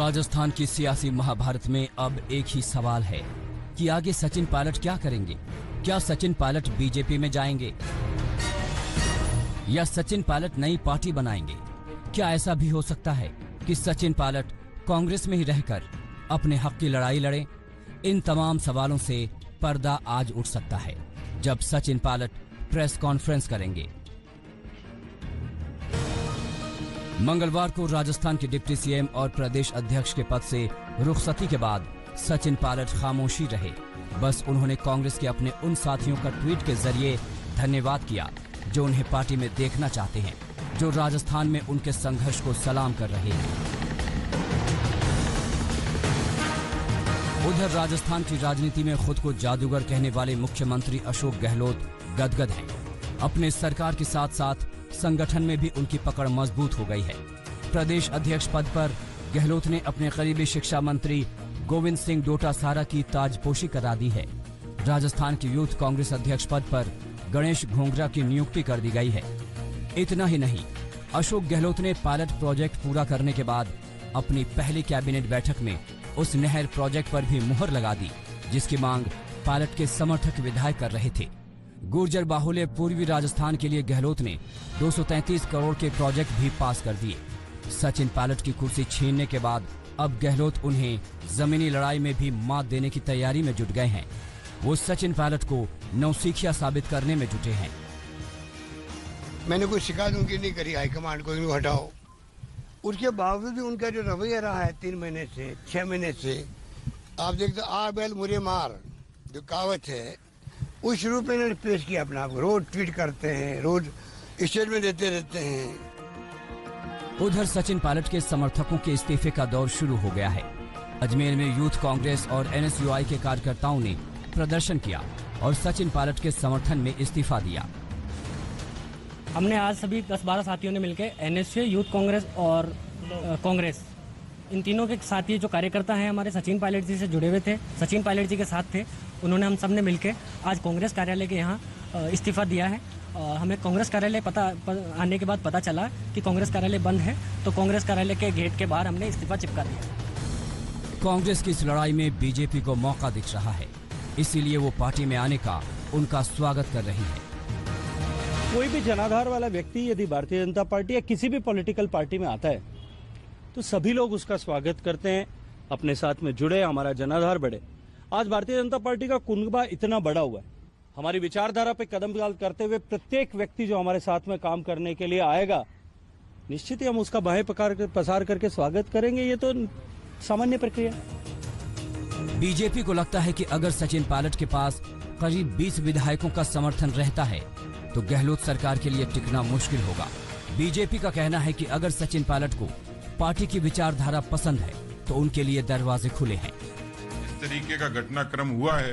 राजस्थान की सियासी महाभारत में अब एक ही सवाल है कि आगे सचिन पायलट क्या करेंगे। क्या सचिन पायलट बीजेपी में जाएंगे या सचिन पायलट नई पार्टी बनाएंगे? क्या ऐसा भी हो सकता है कि सचिन पायलट कांग्रेस में ही रहकर अपने हक की लड़ाई लड़ें? इन तमाम सवालों से पर्दा आज उठ सकता है जब सचिन पायलट प्रेस कॉन्फ्रेंस करेंगे। मंगलवार को राजस्थान के डिप्टी सीएम और प्रदेश अध्यक्ष के पद से रुखसती के बाद सचिन पायलट खामोशी रहे। बस उन्होंने कांग्रेस के अपने उन साथियों का ट्वीट के जरिए धन्यवाद किया जो उन्हें पार्टी में देखना चाहते हैं, जो राजस्थान में उनके संघर्ष को सलाम कर रहे हैं। उधर राजस्थान की राजनीति में खुद को जादूगर कहने वाले मुख्यमंत्री अशोक गहलोत गदगद हैं। अपने सरकार के साथ साथ संगठन में भी उनकी पकड़ मजबूत हो गई है। प्रदेश अध्यक्ष पद पर गहलोत ने अपने करीबी शिक्षा मंत्री गोविंद सिंह डोटासारा की ताजपोशी करा दी है। राजस्थान की यूथ कांग्रेस अध्यक्ष पद पर गणेश घोंगरा की नियुक्ति कर दी गई है। इतना ही नहीं, अशोक गहलोत ने पायलट प्रोजेक्ट पूरा करने के बाद अपनी पहली कैबिनेट बैठक में उस नहर प्रोजेक्ट पर भी मुहर लगा दी जिसकी मांग पायलट के समर्थक विधायक कर रहे थे। गुर्जर बाहुल्य पूर्वी राजस्थान के लिए गहलोत ने 233 करोड़ के प्रोजेक्ट भी पास कर दिए। सचिन पायलट की कुर्सी छीनने के बाद अब गहलोत उन्हें जमीनी लड़ाई में भी मात देने की तैयारी में जुट गए हैं। वो सचिन पायलट को नौसिखिया साबित करने में जुटे हैं। मैंने कोई शिकायत उनकी नहीं करी हाईकमांड को, इनको हटाओ। उसके बावजूद भी उनका जो रवैया रहा है 3 महीने से 6 महीने से, आप देखते आ बैल मुझे मार जो कहावत है उस रूप में इन्होंने पेश किया अपना आप। रोज ट्वीट करते हैं, रोज स्टेटमेंट देते रहते हैं। उधर सचिन पायलट के समर्थकों के इस्तीफे का दौर शुरू हो गया है। अजमेर में यूथ कांग्रेस और एनएसयूआई के कार्यकर्ताओं ने प्रदर्शन किया और सचिन पायलट के समर्थन में इस्तीफा दिया। हमने आज सभी 10-12 साथियों ने मिलकर एनएसयू, यूथ कांग्रेस और कांग्रेस, इन तीनों के साथी जो कार्यकर्ता हैं हमारे सचिन पायलट जी से जुड़े हुए थे, सचिन पायलट जी के साथ थे, उन्होंने हम सब ने मिलकर आज कांग्रेस कार्यालय के यहाँ इस्तीफा दिया है। हमें कांग्रेस कार्यालय आने के बाद पता चला कि कांग्रेस कार्यालय बंद है, तो कांग्रेस कार्यालय के गेट के बाहर हमने इस्तीफा चिपका दिया। कांग्रेस की इस लड़ाई में बीजेपी को मौका दिख रहा है, इसीलिए वो पार्टी में आने का उनका स्वागत कर रही है। कोई भी जनाधार वाला व्यक्ति यदि भारतीय जनता पार्टी या किसी भी पॉलिटिकल पार्टी में आता है तो सभी लोग उसका स्वागत करते हैं, अपने साथ में जुड़े, हमारा जनाधार बढ़े। आज भारतीय जनता पार्टी का कुनबा इतना बड़ा हुआ है, हमारी विचारधारा पे कदम करते हुए प्रत्येक व्यक्ति जो हमारे साथ में काम करने के लिए आएगा, निश्चित ही हम उसका बाहें पसार करके स्वागत करेंगे। ये तो सामान्य प्रक्रिया है। बीजेपी को लगता है कि अगर सचिन पायलट के पास करीब 20 विधायकों का समर्थन रहता है तो गहलोत सरकार के लिए टिकना मुश्किल होगा। बीजेपी का कहना है कि अगर सचिन पायलट को पार्टी की विचारधारा पसंद है तो उनके लिए दरवाजे खुले हैं। इस तरीके का घटनाक्रम हुआ है,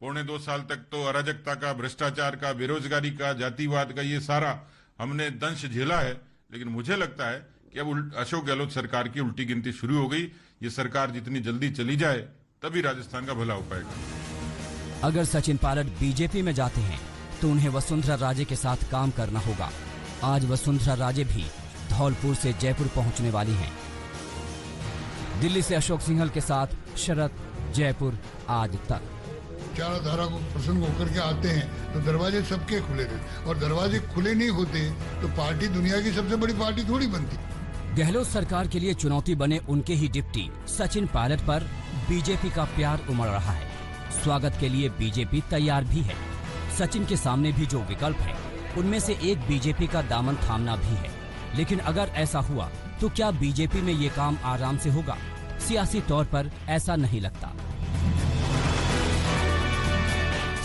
1.25 साल तक तो अराजकता का, भ्रष्टाचार का, बेरोजगारी का, जातिवाद का, ये सारा हमने दंश झेला है। लेकिन मुझे लगता है कि अब अशोक गहलोत सरकार की उल्टी गिनती शुरू हो गई। ये सरकार जितनी जल्दी चली जाए तभी राजस्थान का भला हो पाएगा। अगर सचिन पायलट बीजेपी में जाते हैं तो उन्हें वसुंधरा राजे के साथ काम करना होगा। आज वसुंधरा राजे भी धौलपुर से जयपुर पहुंचने वाली हैं। दिल्ली से अशोक सिंघल के साथ शरद, जयपुर आज तक। विचारधारा को प्रसन्न होकर के आते हैं तो दरवाजे सबके खुले रहते, और दरवाजे खुले नहीं होते तो पार्टी दुनिया की सबसे बड़ी पार्टी थोड़ी बनती। गहलोत सरकार के लिए चुनौती बने उनके ही डिप्टी सचिन पायलट पर बीजेपी का प्यार उमड़ रहा है। स्वागत के लिए बीजेपी तैयार भी है। सचिन के सामने भी जो विकल्प है उनमें से एक बीजेपी का दामन थामना भी है। लेकिन अगर ऐसा हुआ तो क्या बीजेपी में ये काम आराम से होगा? सियासी तौर पर ऐसा नहीं लगता।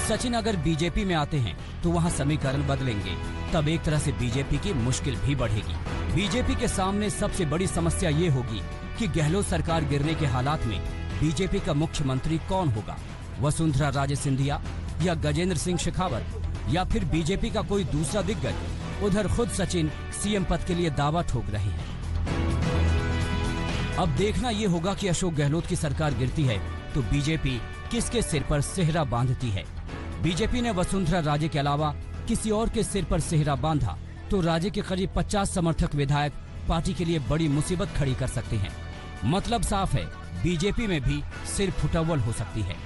सचिन अगर बीजेपी में आते हैं तो वहां समीकरण बदलेंगे, तब एक तरह से बीजेपी की मुश्किल भी बढ़ेगी। बीजेपी के सामने सबसे बड़ी समस्या ये होगी कि गहलोत सरकार गिरने के हालात में बीजेपी का मुख्यमंत्री कौन होगा? वसुंधरा राजे सिंधिया या गजेंद्र सिंह शेखावत या फिर बीजेपी का कोई दूसरा दिग्गज? उधर खुद सचिन सीएम पद के लिए दावा ठोक रहे हैं। अब देखना ये होगा कि अशोक गहलोत की सरकार गिरती है तो बीजेपी किसके सिर पर सेहरा बांधती है। बीजेपी ने वसुंधरा राजे के अलावा किसी और के सिर पर सेहरा बांधा तो राजे के करीब 50 समर्थक विधायक पार्टी के लिए बड़ी मुसीबत खड़ी कर सकते हैं। मतलब साफ है, बीजेपी में भी सिर फुटअव्वल हो सकती है।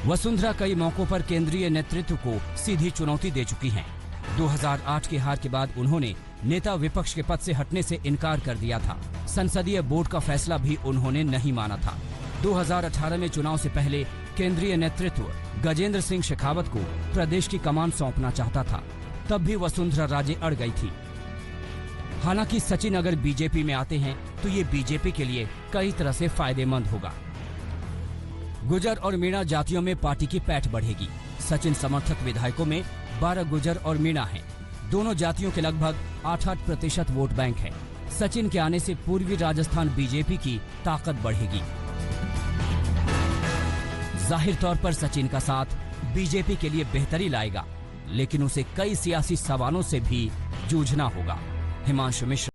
वसुंधरा कई मौकों पर केंद्रीय नेतृत्व को सीधी चुनौती दे चुकी हैं। 2008 की हार के बाद उन्होंने नेता विपक्ष के पद से हटने से इनकार कर दिया था। संसदीय बोर्ड का फैसला भी उन्होंने नहीं माना था। 2018 में चुनाव से पहले केंद्रीय नेतृत्व गजेंद्र सिंह शेखावत को प्रदेश की कमान सौंपना चाहता था, तब भी वसुंधरा राजे अड़ गई थी। हालांकि सचिन अगर बीजेपी में आते हैं तो ये बीजेपी के लिए कई तरह से फायदेमंद होगा। गुजर और मीणा जातियों में पार्टी की पैठ बढ़ेगी। सचिन समर्थक विधायकों में 12 गुजर और मीणा हैं। दोनों जातियों के लगभग 8-8% वोट बैंक है। सचिन के आने से पूर्वी राजस्थान बीजेपी की ताकत बढ़ेगी। जाहिर तौर पर सचिन का साथ बीजेपी के लिए बेहतरी लाएगा, लेकिन उसे कई सियासी सवालों से भी जूझना होगा। हिमांशु मिश्र।